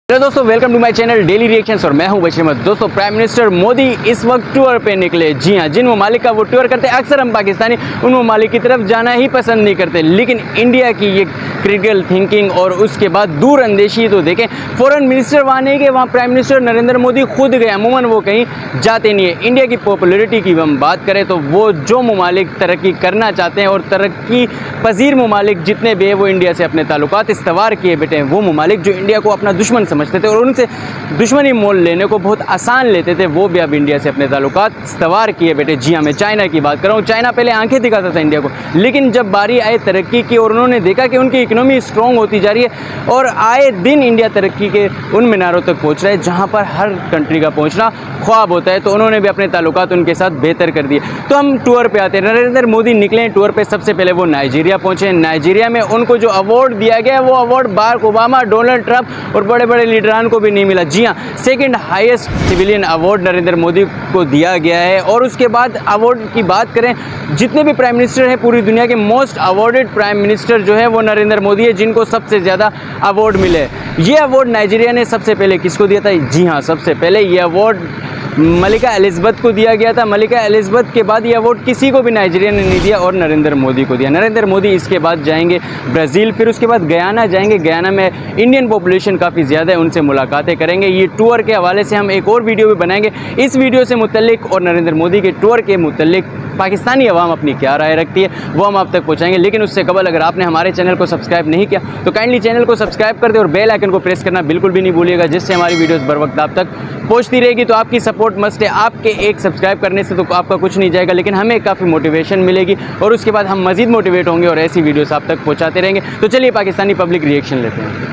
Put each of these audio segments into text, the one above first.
Hello दोस्तों, welcome to my channel daily reactions और मैं हूं बशीर अहमद। दोस्तों, प्राइम मिनिस्टर मोदी इस वक्त टूर पे निकले। जी हां, जिन ममालिक का वो टूर करते हैं अक्सर हम पाकिस्तानी उन ममालिक की तरफ जाना ही पसंद नहीं करते, लेकिन इंडिया की ये क्रिटिकल थिंकिंग और उसके बाद दूर अंदेशी तो देखें। फॉरेन मिनिस्टर वहाँ नहीं गए, वहाँ प्राइम मिनिस्टर नरेंद्र मोदी खुद गए। अमूमन वो कहीं जाते नहीं है। इंडिया की पॉपुलरिटी की हम बात करें तो वो जो ममालिक तरक्की करना चाहते हैं और तरक्की पजीर ममालिक जितने भी है वो इंडिया से अपने ताल्लुकात इस्तवार किए बैठे हैं। वो ममालिक जो इंडिया को अपना दुश्मन समझते थे और उनसे दुश्मनी मोल लेने को बहुत आसान लेते थे, वो भी अब इंडिया से अपने ताल्लुकात इस्तवार किए बैठे। जी हाँ, मैं चाइना की बात कर रहा हूँ। चाइना पहले आंखें दिखाता था इंडिया को, लेकिन जब बारी आए तरक्की की और उन्होंने देखा कि उनकी इकोनॉमी स्ट्रॉन्ग होती जा रही है और आए दिन इंडिया तरक्की के उन मीनारों तक पहुँच रहा है जहाँ पर हर कंट्री का पहुँचना ख्वाब होता है, तो उन्होंने भी अपने ताल्लुकात उनके साथ बेहतर कर दिए। तो हम टूर पे आते हैं। नरेंद्र मोदी निकले टूर पे। सबसे पहले वो नाइजीरिया पहुँचे। नाइजीरिया में उनको जो अवार्ड दिया गया वो award Barack Obama, Donald Trump और बड़े बड़े लीडरान को भी नहीं मिला। जी हाँ, second highest civilian award Narendra Modi को दिया गया है। और उसके बाद अवार्ड की बात करें, जितने भी प्राइम मिनिस्टर हैं पूरी दुनिया के मोस्ट अवार्डेड प्राइम मिनिस्टर जो है वो नरेंद्र मोदी है, जिनको सबसे ज़्यादा अवार्ड मिले। ये अवार्ड नाइजीरिया ने सबसे पहले किसको दिया था? जी हाँ, सबसे पहले ये अवार्ड मलिका एलिज़ाबेथ को दिया गया था। मलिका एलिज़ाबेथ के बाद ये अवार्ड किसी को भी नाइजीरिया ने नहीं दिया और नरेंद्र मोदी को दिया। नरेंद्र मोदी इसके बाद जाएंगे ब्राज़ील, फिर उसके बाद गयाना जाएंगे। गयाना में इंडियन पॉपुलेशन काफ़ी ज़्यादा है, उनसे मुलाकातें करेंगे। ये टूर के हवाले से हम एक और वीडियो भी बनाएंगे। इस वीडियो से मुतल्लिक और नरेंद्र मोदी के टूर के मुतल्लिक पाकिस्तानी अवाम अपनी क्या राय रखती है वो हम आप तक पहुँचाएंगे। लेकिन उससे कबल अगर आपने हमारे चैनल को सब्सक्राइब नहीं किया तो काइंडली चैनल को सब्सक्राइब कर दे और बेल आइकन को प्रेस करना बिल्कुल भी नहीं भूलिएगा, जिससे हमारी वीडियोस बर वक्त आप तक पहुँचती रहेगी। तो आपकी सपोर्ट मस्ट है। आपके एक सब्सक्राइब करने से तो आपका कुछ नहीं जाएगा, लेकिन हमें काफ़ी मोटिवेशन मिलेगी और उसके बाद हम मज़ीद मोटिवेट होंगे और ऐसी वीडियोस आप तक पहुँचाते रहेंगे। तो चलिए पाकिस्तानी पब्लिक रिएक्शन लेते हैं।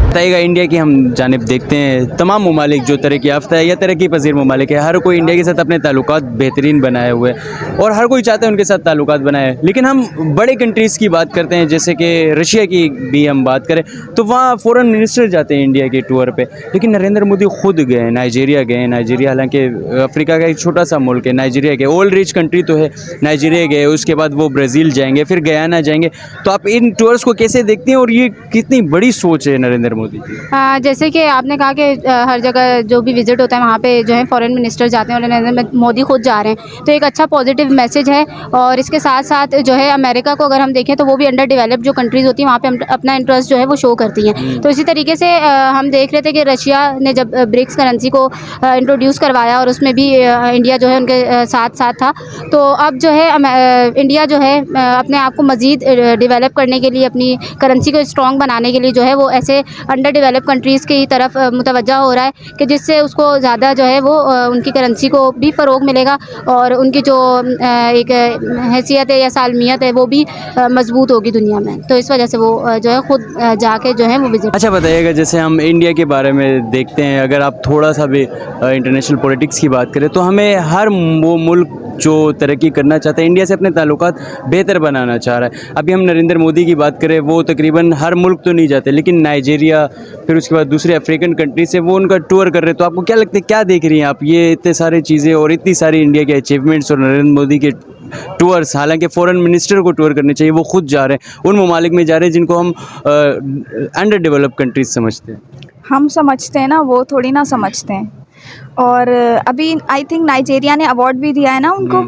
बताइएगा, इंडिया की हम जानिब देखते हैं। तमाम ममालिक जो तरक्की याफ्ता है या तरक्की पजीर ममालिक है, हर कोई इंडिया के साथ अपने ताल्लुकात बेहतरीन बनाए हुए और हर कोई चाहता है उनके साथ ताल्लुकात बनाए। लेकिन हम बड़े कंट्रीज़ की बात करते हैं, जैसे कि रशिया की भी हम बात करें तो वहाँ फ़ॉरेन मिनिस्टर जाते हैं इंडिया के टूर पे। लेकिन नरेंद्र मोदी खुद गए, नाइजीरिया गए। नाइजीरिया हालांकि अफ्रीका का एक छोटा सा मुल्क है। नाइजीरिया गए, ओल्ड रिच कंट्री तो है। नाइजीरिया गए, उसके बाद वो ब्राज़ील जाएंगे, फिर गयाना जाएंगे। तो आप इन टूर्स को कैसे देखते हैं और ये कितनी बड़ी सोच है नरेंद्र मोदी? जैसे कि आपने कहा कि हर जगह जो भी विज़िट होता है वहाँ पे जो है फॉरेन मिनिस्टर जाते हैं और नरेंद्र मोदी खुद जा रहे हैं, तो एक अच्छा पॉजिटिव मैसेज है। और इसके साथ साथ जो है अमेरिका को अगर हम देखें तो वो भी अंडर डेवलप्ड जो कंट्रीज़ होती हैं वहाँ पे अपना इंटरेस्ट जो है वो शो करती हैं। तो इसी तरीके से हम देख रहे थे कि रशिया ने जब ब्रिक्स करेंसी को इंट्रोड्यूस करवाया और उसमें भी इंडिया जो है उनके साथ था। तो अब जो है इंडिया जो है अपने आप को मज़ीद डेवलप करने के लिए, अपनी करेंसी को स्ट्रॉन्ग बनाने के लिए जो है वो ऐसे अंडर डेवलप कंट्रीज़ की तरफ मुतवज्जा हो रहा है कि जिससे उसको ज़्यादा जो है वो उनकी करेंसी को भी फ़रोग मिलेगा और उनकी जो एक हैसियत है या सालमियत है वो भी मजबूत होगी दुनिया में। तो इस वजह से वो जो है ख़ुद जाके जो है वो विजिट। अच्छा बताइएगा, जैसे हम इंडिया के बारे में देखते हैं, अगर आप थोड़ा सा भी इंटरनेशनल पॉलिटिक्स की बात करें तो हमें हर वो मुल्क जो तरक्की करना चाहता है इंडिया से अपने ताल्लुकात बेहतर बनाना चाह रहा है। अभी हम नरेंद्र मोदी की बात करें, वो तकरीबन हर मुल्क तो नहीं जाते, लेकिन नाइजीरिया फिर उसके बाद दूसरे अफ्रीकन कंट्री से वो उनका टूर कर रहे हैं। तो आपको क्या लगता है, क्या देख रही हैं आप ये इतने सारी चीज़ें और इतनी सारी इंडिया के अचीवमेंट्स और नरेंद्र मोदी के टूर्स? हालांकि फ़ॉरेन मिनिस्टर को टूर करने चाहिए, वो खुद जा रहे हैं उन ममालिक में जा रहे हैं जिनको हम अंडर डेवलप कंट्रीज समझते हैं। हम समझते हैं ना, वो थोड़ी ना समझते हैं। और अभी आई थिंक नाइजीरिया ने अवार्ड भी दिया है ना उनको,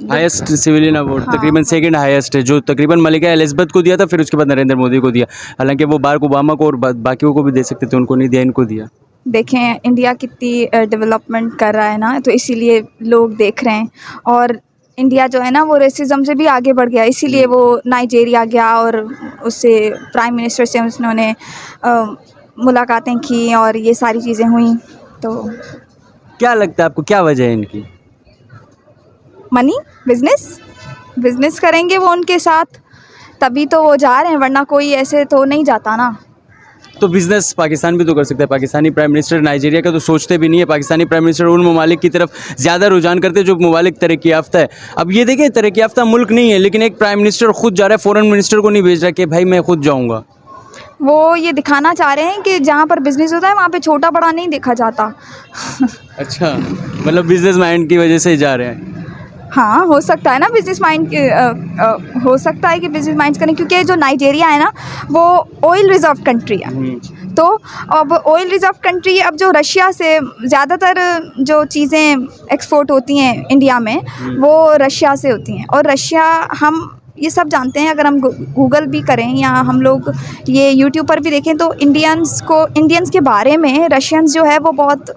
हाईएस्ट सिविलियन अवार्ड। हाँ, तकरीबन सेकंड हाईएस्ट है, जो तकरीबन मलिका एलिज़ाबेथ को दिया था, फिर उसके बाद नरेंद्र मोदी को दिया। हालांकि वो बाराक ओबामा को और बाकियों को भी दे सकते थे, उनको नहीं दिया, इनको दिया। देखें इंडिया कितनी डेवलपमेंट कर रहा है ना, तो इसीलिए लोग देख रहे हैं। और इंडिया जो है ना वो रेसिज्म से भी आगे बढ़ गया, इसीलिए वो नाइजीरिया गया और उससे प्राइम मिनिस्टर से उन्होंने मुलाकातें की और ये सारी चीज़ें हुई। तो क्या लगता है आपको, क्या वजह है इनकी? मनी, बिजनेस करेंगे वो उनके साथ, तभी तो वो जा रहे हैं, वरना कोई ऐसे तो नहीं जाता ना। तो बिज़नेस पाकिस्तान भी तो कर सकता है। पाकिस्तानी प्राइम मिनिस्टर नाइजीरिया का तो सोचते भी नहीं है। पाकिस्तानी प्राइम मिनिस्टर उन ममालिक की तरफ ज़्यादा रुझान करते हैं जो ममालिक तरक्की याफ्ता है। अब ये देखें, तरक्की याफ्ता मुल्क नहीं है, लेकिन एक प्राइम मिनिस्टर खुद जा रहा है, फ़ॉरेन मिनिस्टर को नहीं भेज रहा कि भाई मैं खुद जाऊँगा। वो ये दिखाना चाह रहे हैं कि जहाँ पर बिजनेस होता है वहाँ पे छोटा बड़ा नहीं देखा जाता। अच्छा, मतलब बिजनेस माइंड की वजह से जा रहे हैं। हाँ, हो सकता है ना बिजनेस माइंड के हो सकता है कि बिजनेस माइंड्स करें, क्योंकि जो नाइजीरिया है ना वो ऑयल रिजर्व कंट्री है। तो अब ऑयल रिजर्व कंट्री, अब जो रशिया से ज़्यादातर जो चीज़ें एक्सपोर्ट होती हैं इंडिया में वो रशिया से होती हैं। और रशिया, हम ये सब जानते हैं, अगर हम गूगल भी करें या हम लोग ये यूट्यूब पर भी देखें तो इंडियंस के बारे में रशियंस जो है वो बहुत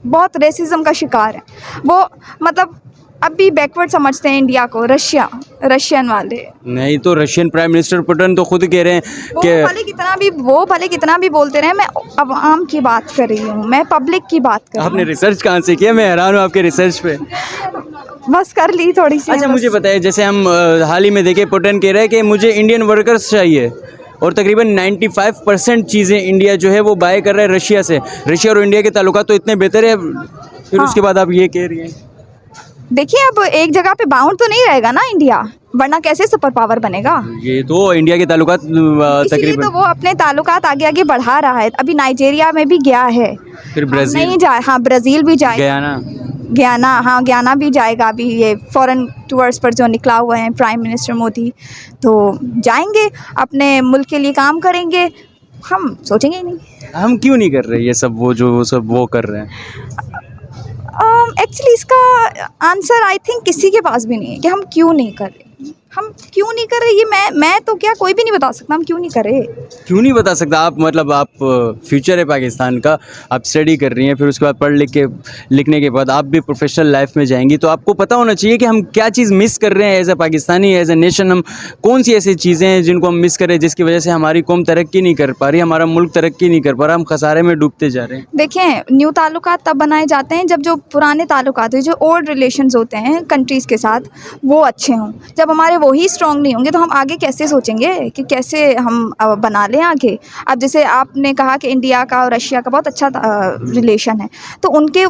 बहुत रेसिज्म का शिकार है। वो मतलब अभी बैकवर्ड समझते हैं इंडिया को, रशियन वाले। नहीं तो रशियन प्राइम मिनिस्टर पुतिन तो खुद कह रहे हैं कि वो भले कितना भी बोलते रहे, मैं अवाम की बात कर रही हूँ, मैं पब्लिक की बात कर रही हूँ। आपने रिसर्च कहाँ से किया? मैं हैरान हूँ आपके रिसर्च पे। बस कर ली थोड़ी सी। अच्छा, मुझे बताइए, जैसे हम हाल ही में देखे पुतिन कह रहे हैं कि मुझे इंडियन वर्कर्स चाहिए, और तकरीबन 95% चीज़ें इंडिया जो है वो बाय कर रहा है रशिया से। रशिया और इंडिया के ताल्लुकात तो इतने बेहतर है, फिर उसके बाद आप ये कह रही हैं। देखिए, अब एक जगह पे बाउंड तो नहीं रहेगा ना इंडिया, वरना कैसे सुपर पावर बनेगा? ये तो इंडिया के ताल्लुकात इसीलिए तकरीबन तो वो अपने ताल्लुकात आगे आगे बढ़ा रहा है। अभी नाइजीरिया में भी गया है, फिर ब्राज़ील नहीं जाए, हाँ ब्राज़ील भी जाएगा, गयाना भी जाएगा। अभी ये फॉरेन टूर्स पर जो निकला हुआ है प्राइम मिनिस्टर मोदी, तो जाएंगे, अपने मुल्क के लिए काम करेंगे। हम सोचेंगे ही नहीं। हम क्यों नहीं कर रहे ये सब, वो कर रहे हैं? एक्चुअली इसका आंसर आई थिंक किसी के पास भी नहीं है कि हम क्यों नहीं कर रहे। हम क्यों नहीं कर रहे, ये मैं तो क्या, कोई भी नहीं बता सकता हम क्यों नहीं कर रहे। क्यों नहीं बता सकता आप? मतलब आप फ्यूचर है पाकिस्तान का, आप स्टडी कर रही हैं, फिर उसके बाद लिखने के बाद आप भी प्रोफेशनल लाइफ में जाएंगी, तो आपको पता होना चाहिए कि हम क्या चीज़ मिस कर रहे हैं as a Pakistani, as a nation. हम कौन सी ऐसी चीज़ें हैं जिनको हम मिस कर रहे हैं, जिसकी वजह से हमारी कौम तरक्की नहीं कर पा रही, हमारा मुल्क तरक्की नहीं कर पा रहा, हम खसारे में डूबते जा रहे हैं। देखें, न्यू ताल्लुकात तब बनाए जाते हैं जब जो पुराने ताल्लुकात हैं, जो ओल्ड रिलेशंस होते हैं कंट्रीज़ के साथ, वो अच्छे हों। जब हमारे वही स्ट्रॉन्ग नहीं होंगे तो हम आगे कैसे सोचेंगे कि कैसे हम बना लें आगे। अब जैसे आपने कहा कि इंडिया का और रशिया का बहुत अच्छा रिलेशन है, तो उनके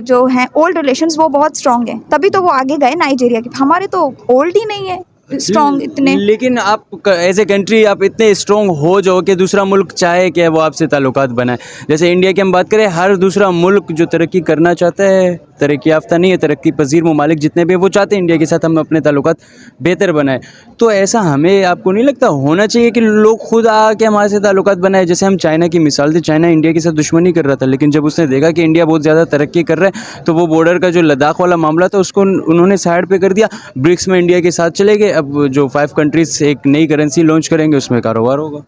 जो हैं ओल्ड रिलेशंस वो बहुत स्ट्रॉन्ग हैं, तभी तो वो आगे गए नाइजीरिया के। हमारे तो ओल्ड ही नहीं है स्ट्रॉन्ग इतने। लेकिन आप एज ए कंट्री आप इतने स्ट्रॉन्ग हो जाओ कि दूसरा मुल्क चाहे कि वो आपसे ताल्लुकात बनाए। जैसे इंडिया की हम बात करें, हर दूसरा मुल्क जो तरक्की करना चाहता है, तरक्की याफ्ता नहीं है, तरक्की पजीर ममालिक जितने भी वो चाहते हैं इंडिया के साथ हम अपने ताल्लुकात बेहतर बनाए। तो ऐसा हमें, आपको नहीं लगता होना चाहिए कि लोग खुद आके हमारे से ताल्लुकात बनाए? जैसे हम चाइना की मिसाल थी, चाइना इंडिया के साथ दुश्मनी कर रहा था, लेकिन जब उसने देखा कि इंडिया बहुत ज़्यादा तरक्की कर रहा है तो वो बॉर्डर का जो लद्दाख वाला मामला था उसको उन्होंने साइड पे कर दिया, ब्रिक्स में इंडिया के साथ चले गए। अब जो 5 कंट्रीज एक नई करेंसी लॉन्च करेंगे उसमें कारोबार होगा।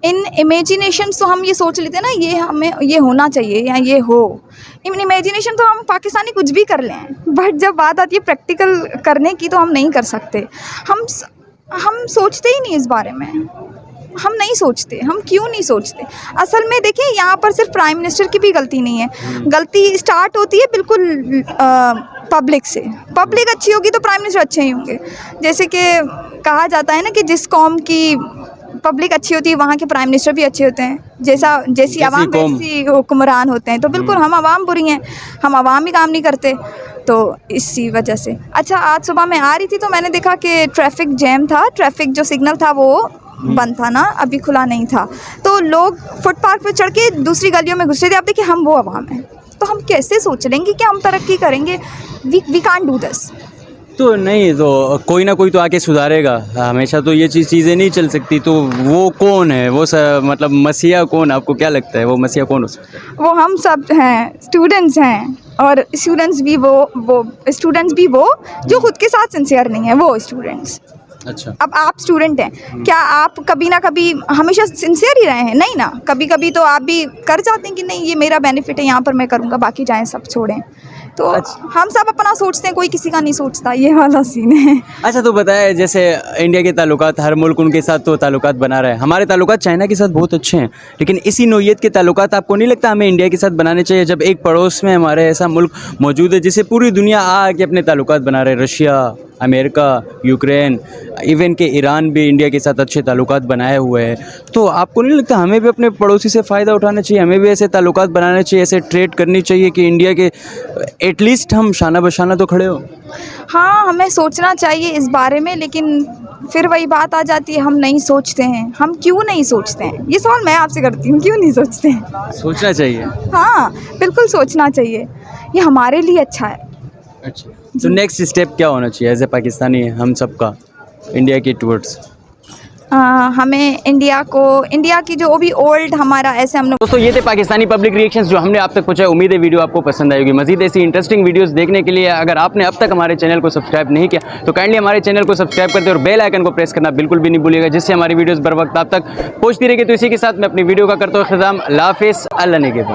इन इमेजिनेशन तो हम ये सोच लेते हैं ना, ये हमें ये होना चाहिए या ये हो। इन इमेजिनेशन तो हम पाकिस्तानी कुछ भी कर लें, बट जब बात आती है प्रैक्टिकल करने की तो हम नहीं कर सकते। हम सोचते ही नहीं इस बारे में, हम नहीं सोचते। हम क्यों नहीं सोचते? असल में देखिए, यहाँ पर सिर्फ प्राइम मिनिस्टर की भी गलती नहीं है, गलती स्टार्ट होती है बिल्कुल पब्लिक से। पब्लिक अच्छी होगी तो प्राइम मिनिस्टर अच्छे ही होंगे। जैसे कि कहा जाता है ना कि जिस कौम की पब्लिक अच्छी होती है वहाँ के प्राइम मिनिस्टर भी अच्छे होते हैं। जैसी आवाम वैसी हुक्मरान होते हैं। तो बिल्कुल हम आवाम बुरी हैं, हम आवाम ही काम नहीं करते, तो इसी वजह से। अच्छा, आज सुबह मैं आ रही थी तो मैंने देखा कि ट्रैफिक जैम था, ट्रैफिक जो सिग्नल था वो बंद था ना, अभी खुला नहीं था, तो लोग फुटपाथ पर चढ़ के दूसरी गलियों में घुस रहे थे। अब देखिए, हम वो आवाम हैं, तो हम कैसे सोच लेंगे कि हम तरक्की करेंगे? We can't do this. तो नहीं, तो कोई ना कोई तो आके सुधारेगा। हमेशा तो ये चीज़ें नहीं चल सकती। तो वो कौन है? वो मतलब मसीहा कौन? आपको क्या लगता है वो मसीहा कौन हो सकता है? वो हम सब हैं, स्टूडेंट्स हैं, और स्टूडेंट्स भी वो जो खुद के साथ सिंसियर नहीं है, वो स्टूडेंट्स। अच्छा, अब आप स्टूडेंट हैं, क्या आप कभी ना कभी हमेशा सिंसियर ही रहे हैं? नहीं ना, कभी कभी तो आप भी कर जाते हैं कि नहीं ये मेरा बेनिफिट है, यहाँ पर मैं करूँगा, बाकी जाएं सब छोड़ें। तो हम सब अपना सोचते हैं, कोई किसी का नहीं सोचता, ये वाला सीन है। अच्छा, तो बताया जैसे इंडिया के ताल्लुकात, हर मुल्क उनके साथ तो ताल्लुकात बना रहा है। हमारे ताल्लुकात चाइना के साथ बहुत अच्छे हैं, लेकिन इसी नौइयत के ताल्लुकात आपको नहीं लगता हमें इंडिया के साथ बनाने चाहिए? जब एक पड़ोस में हमारे ऐसा मुल्क मौजूद है जिसे पूरी दुनिया आके अपने ताल्लुकात बना रहे, रशिया, अमेरिका, यूक्रेन, इवन के ईरान भी इंडिया के साथ अच्छे ताल्लुकात बनाए हुए हैं, तो आपको नहीं लगता हमें भी अपने पड़ोसी से फ़ायदा उठाना चाहिए? हमें भी ऐसे ताल्लुकात बनाने चाहिए, ऐसे ट्रेड करनी चाहिए कि इंडिया के एटलीस्ट हम शाना बशाना तो खड़े हो। हाँ, हमें सोचना चाहिए इस बारे में, लेकिन फिर वही बात आ जाती है, हम नहीं सोचते हैं। हम क्यों नहीं सोचते हैं? ये सवाल मैं आपसे करती हूँ, क्यों नहीं सोचते हैं? सोचना चाहिए। हाँ, बिल्कुल सोचना चाहिए, ये हमारे लिए अच्छा है। अच्छा, तो नेक्स्ट स्टेप क्या होना चाहिए एज ए पाकिस्तानी हम सबका इंडिया के टूवर्ड्स? हमें इंडिया की जो भी ओल्ड हमारा ऐसे हम लोग दोस्तों ये थे पाकिस्तानी पब्लिक रिएक्शंस जो हमने आप तक पहुंचाए। उम्मीद है वीडियो आपको पसंद आई होगी। मजीद ऐसी इंटरेस्टिंग वीडियोस देखने के लिए अगर आपने अब तक हमारे चैनल को सब्सक्राइब नहीं किया तो काइंडली हमारे चैनल को सब्सक्राइब करते और बेल आइकन को प्रेस करना बिल्कुल भी नहीं भूलिएगा, जिससे हमारी वीडियोस बर वक्त आप तक पहुंचती रहेगी। तो इसी के साथ मैं अपनी वीडियो का करता हूँ ख़त्म। अल्लाह हाफिज़, अल्लाह ने के बाद।